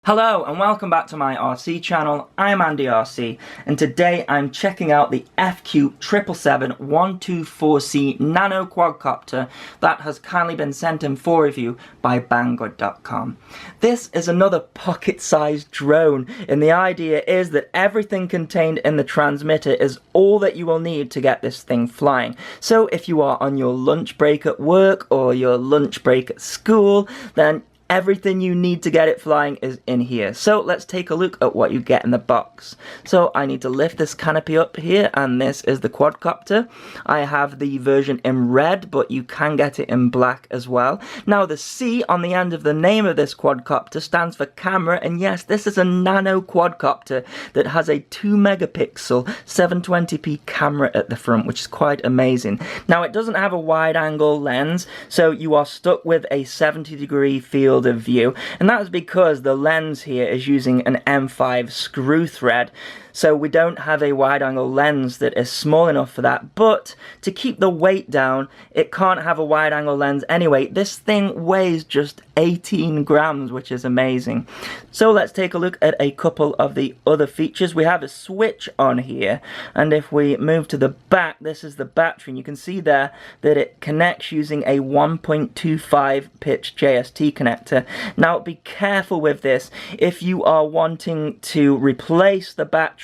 Hello and welcome back to my RC channel. I'm AndyRC and today I'm checking out the FQ777-124C nano quadcopter that has kindly been sent in for review by Banggood.com. This is another pocket-sized drone, and the idea is that everything contained in the transmitter is all that you will need to get this thing flying. So if you are on your lunch break at work or your lunch break at school, then everything you need to get it flying is in here. So let's take a look at what you get in the box. So I need to lift this canopy up here, and this is the quadcopter. I have the version in red, but you can get it in black as well. Now the C on the end of the name of this quadcopter stands for camera, and yes, this is a nano quadcopter that has a 2 megapixel 720p camera at the front, which is quite amazing. Now it doesn't have a wide angle lens, so you are stuck with a 70-degree field of view, and that is because the lens here is using an M5 screw thread, so we don't have a wide angle lens that is small enough for that. But to keep the weight down, it can't have a wide angle lens anyway. This thing weighs just 18 grams, which is amazing. So let's take a look at a couple of the other features. We have a switch on here, and if we move to the back, this is the battery, and you can see there that it connects using a 1.25 pitch JST connector. Now be careful with this. If you are wanting to replace the battery,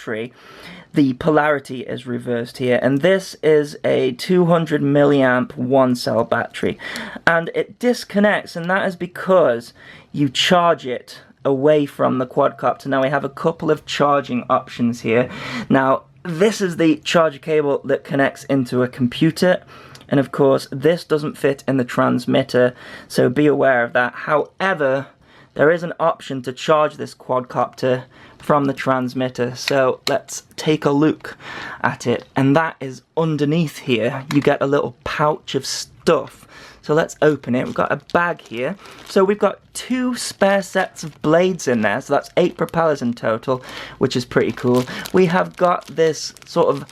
the polarity is reversed here, and this is a 200 milliamp one cell battery, and it disconnects, and that is because you charge it away from the quadcopter. Now we have a couple of charging options here. Now this is the charger cable that connects into a computer, and of course this doesn't fit in the transmitter, so be aware of that. However, there is an option to charge this quadcopter from the transmitter, so let's take a look at it, and that is underneath here. You get a little pouch of stuff, so let's open it. We've got a bag here, so we've got 2 spare sets of blades in there, so that's 8 propellers in total, which is pretty cool. We have got this sort of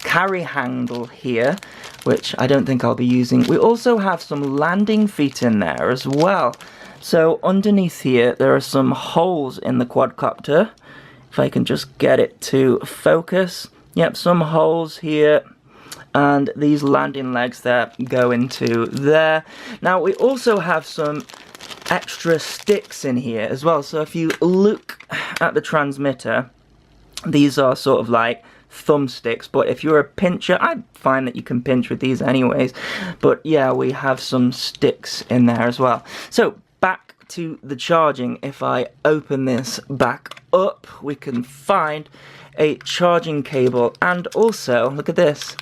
carry handle here, which I don't think I'll be using. We also have some landing feet in there as well. So underneath here there are some holes in the quadcopter. If I can just get it to focus. Yep, some holes here, and these landing legs there go into there. Now we also have some extra sticks in here as well. So if you look at the transmitter, these are sort of like thumbsticks, but if you're a pincher, I find that you can pinch with these anyways. But yeah, we have some sticks in there as well. So back to the charging. If I open this back up, we can find a charging cable, and also look at this.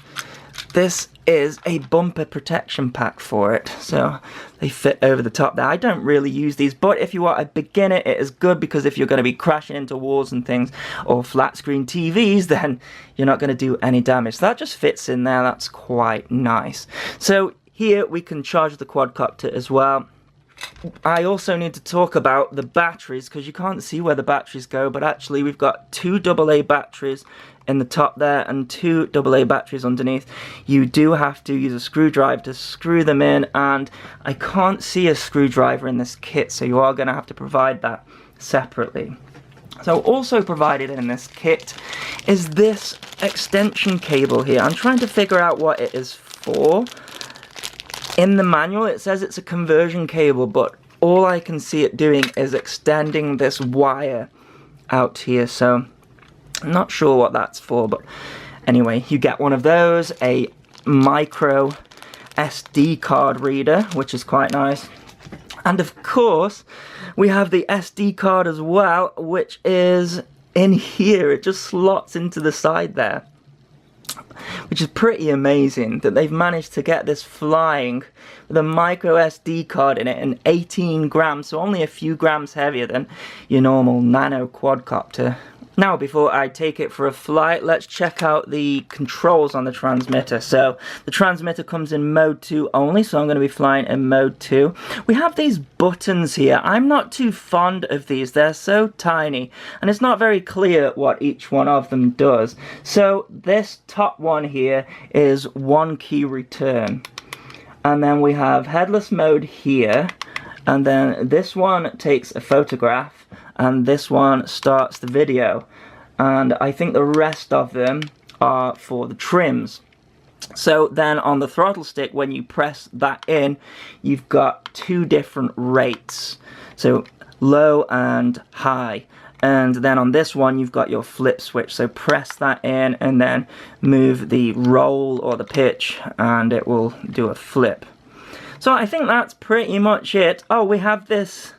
This is a bumper protection pack for it, so they fit over the top there. I don't really use these, but if you are a beginner, it is good, because if you're going to be crashing into walls and things, or flat screen TVs, then you're not going to do any damage. So that just fits in there. That's quite nice. So here we can charge the quadcopter as well. I also need to talk about the batteries, because you can't see where the batteries go, but actually we've got 2 AA batteries in the top there and 2 AA batteries underneath. You do have to use a screwdriver to screw them in, and I can't see a screwdriver in this kit, so you are going to have to provide that separately. So also provided in this kit is this extension cable here. I'm trying to figure out what it is for. In the manual it says it's a conversion cable, but all I can see it doing is extending this wire out here, so I'm not sure what that's for. But anyway, you get one of those, a micro SD card reader, which is quite nice, and of course we have the SD card as well, which is in here. It just slots into the side there, which is pretty amazing that they've managed to get this flying with a micro SD card in it, and 18 grams, so only a few grams heavier than your normal nano quadcopter. Now before I take it for a flight, let's check out the controls on the transmitter. So the transmitter comes in mode 2 only, so I'm going to be flying in mode 2. We have these buttons here. I'm not too fond of these. They're so tiny, and it's not very clear what each one of them does. So this top one here is 1 key return, and then we have headless mode here, and then this one takes a photograph, and this one starts the video. And I think the rest of them are for the trims. So then on the throttle stick, when you press that in, you've got two different rates. So low and high. And then on this one, you've got your flip switch. So press that in and then move the roll or the pitch and it will do a flip. So I think that's pretty much it. Oh, we have this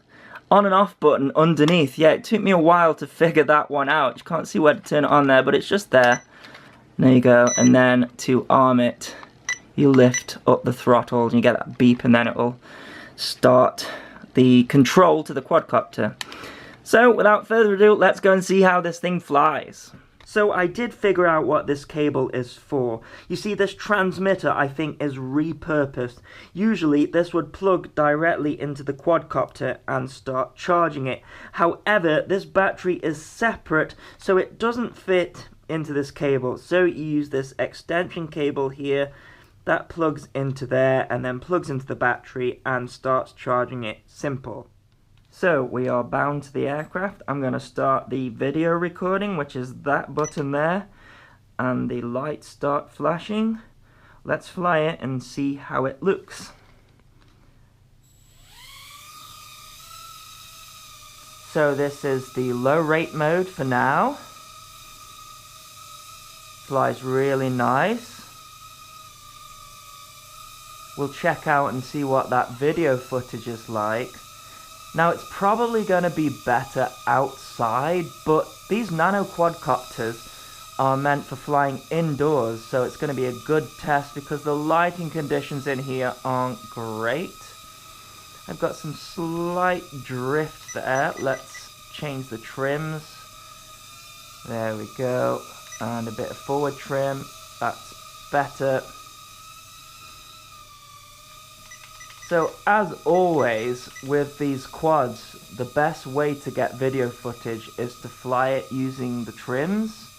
on and off button underneath. Yeah, it took me a while to figure that one out. You can't see where to turn it on there, but it's just there. There you go. And then to arm it, you lift up the throttle and you get that beep, and then it will start the control to the quadcopter. So without further ado, let's go and see how this thing flies. So I did figure out what this cable is for. You see, this transmitter I think is repurposed. Usually this would plug directly into the quadcopter and start charging it. However, this battery is separate, so it doesn't fit into this cable. So you use this extension cable here that plugs into there and then plugs into the battery and starts charging it. Simple. So we are bound to the aircraft. I'm going to start the video recording, which is that button there, and the lights start flashing. Let's fly it and see how it looks. So this is the low rate mode for now. Flies really nice. We'll check out and see what that video footage is like. Now it's probably going to be better outside, but these nano quadcopters are meant for flying indoors, so it's going to be a good test because the lighting conditions in here aren't great. I've got some slight drift there. Let's change the trims. There we go. And a bit of forward trim. That's better. So as always with these quads, the best way to get video footage is to fly it using the trims.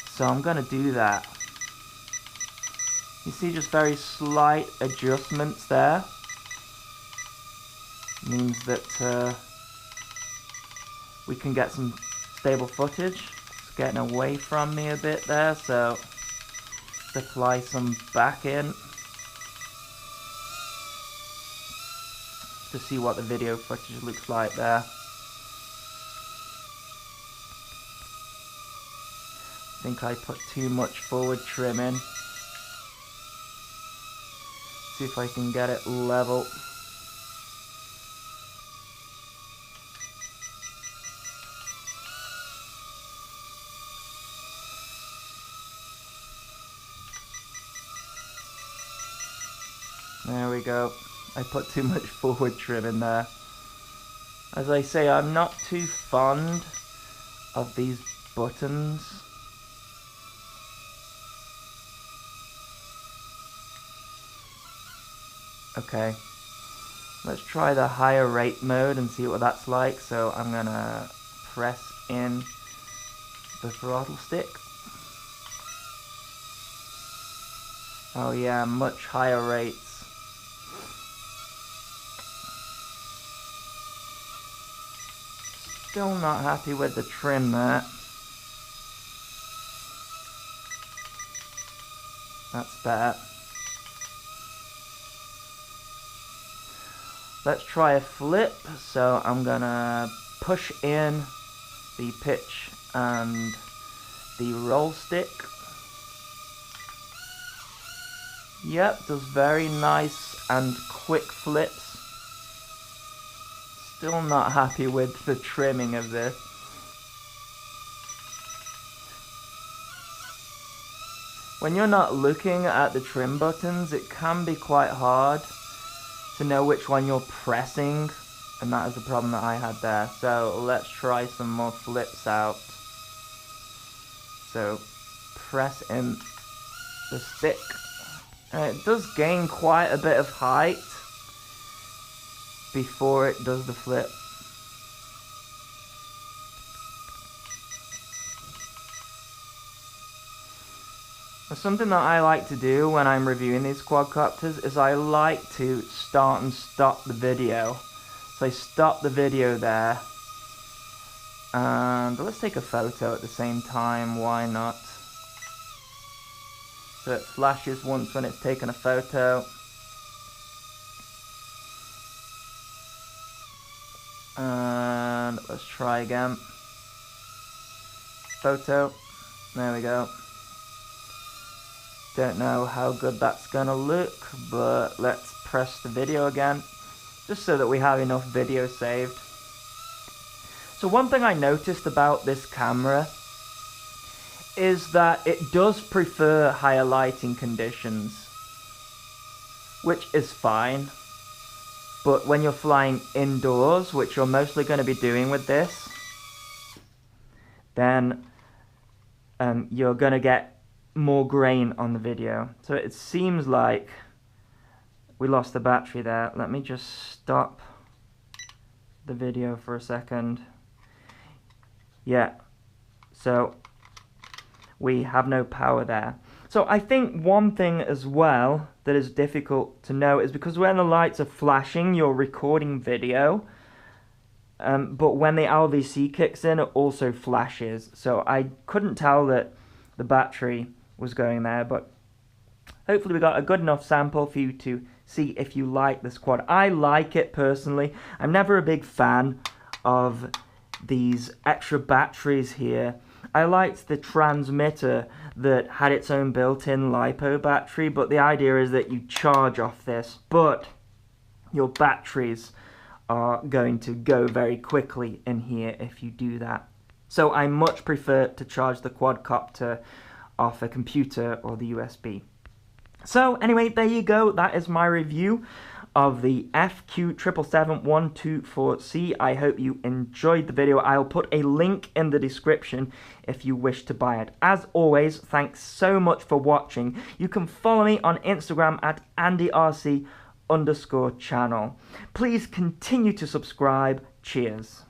So I'm going to do that. You see just very slight adjustments there. Means that we can get some stable footage. It's getting away from me a bit there, so to fly some back in to see what the video footage looks like there. I think I put too much forward trim in. See if I can get it level. There we go. I put too much forward trim in there. As I say, I'm not too fond of these buttons. Okay, let's try the higher rate mode and see what that's like. So I'm gonna press in the throttle stick. Oh yeah, much higher rates. Still not happy with the trim there. That's better. Let's try a flip. So I'm gonna push in the pitch and the roll stick. Yep, does very nice and quick flips. Still not happy with the trimming of this. When you're not looking at the trim buttons, it can be quite hard to know which one you're pressing, and that is the problem that I had there. So let's try some more flips out. So press in the stick, and it does gain quite a bit of height before it does the flip. Something that I like to do when I'm reviewing these quadcopters is I like to start and stop the video. So I stop the video there, And let's take a photo at the same time, why not? So it flashes once when it's taken a photo. And let's try again. Photo. There we go. Don't know how good that's gonna look, but let's press the video again, just so that we have enough video saved. So one thing I noticed about this camera is that it does prefer higher lighting conditions, which is fine. But when you're flying indoors, which you're mostly going to be doing with this, then you're going to get more grain on the video. So it seems like we lost the battery there. Let me just stop the video for a second. Yeah, so we have no power there. So I think one thing as well that is difficult to know is because when the lights are flashing, you're recording video, but when the LVC kicks in, it also flashes. So I couldn't tell that the battery was going there, but hopefully we got a good enough sample for you to see if you like this quad. I like it personally. I'm never a big fan of these extra batteries here. I liked the transmitter that had its own built-in LiPo battery, but the idea is that you charge off this, but your batteries are going to go very quickly in here if you do that. So I much prefer to charge the quadcopter off a computer or the USB. So anyway, there you go. That is my review of the FQ777-124C. I hope you enjoyed the video. I'll put a link in the description if you wish to buy it. As always, thanks so much for watching. You can follow me on Instagram at AndyRC_channel. Please continue to subscribe. Cheers.